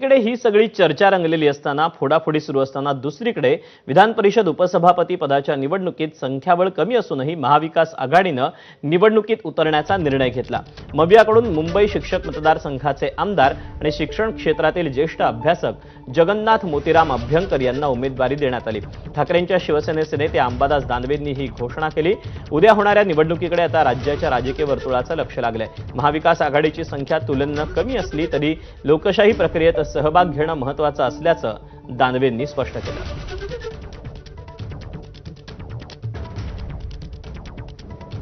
इकडे ही सगळी चर्चा रंगलेली असताना फोडाफोडी सुरू असताना दुसरीकडे विधान परिषद उपसभापती पदाच्या निवडणुकीत संख्याबळ कमी असूनही महाविकास आघाडीनं निवडणुकीत उतरण्याचा निर्णय घेतला। मवियाकडून मुंबई शिक्षक मतदारसंघाचे आमदार आणि शिक्षण क्षेत्रातील ज्येष्ठ अभ्यासक जगन्नाथ मोतीराम अभ्यंकर यांना उमेदवारी देण्यात आली। ठाकरेंच्या शिवसेनेचे नेते अंबादास दानवेंनी ही घोषणा केली। उद्या होणाऱ्या निवडणुकीकडे आता राज्याच्या राजकीय वर्तुळाचं लक्ष लागलंय। महाविकास आघाडीची संख्या तुलनेने कमी असली तरी लोकशाही प्रक्रियेत सहभाग घेणं महत्त्वाचं असल्याचं दानवेंनी स्पष्ट केलं।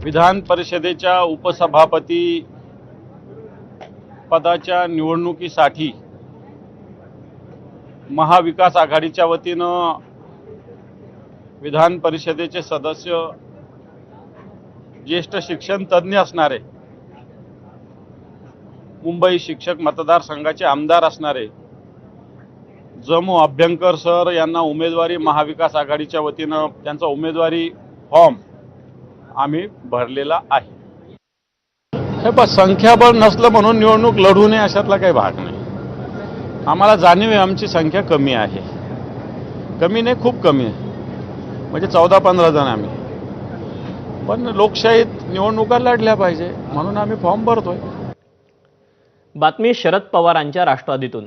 विधान परिषदेच्या उपसभापती पदाच्या निवडणुकीसाठी महाविकास आघाडीच्या वतीनं विधान परिषदेचे सदस्य ज्येष्ठ शिक्षण तज्ञ असणारे मुंबई शिक्षक मतदारसंघाचे आमदार असणारे जमू अभ्यंकर सर यांना उमेदवारी महाविकास आघाडीच्या वतीनं त्यांचा उमेदवारी फॉर्म आम्ही भरलेला आहे। हे बस संख्याबळ नसलं म्हणून निवडणूक लढू नये अशातला काही भाग नाही। आम्हाला जाणीव आहे आमची संख्या कमी आहे, कमी नाही खूप कमी आहे, म्हणजे 14-15 जण आम्ही, पण लोकशाहीत निवडणुका लढल्या पाहिजे म्हणून आम्ही फॉर्म भरतोय। बातमी शरद पवारांच्या राष्ट्रवादीतून।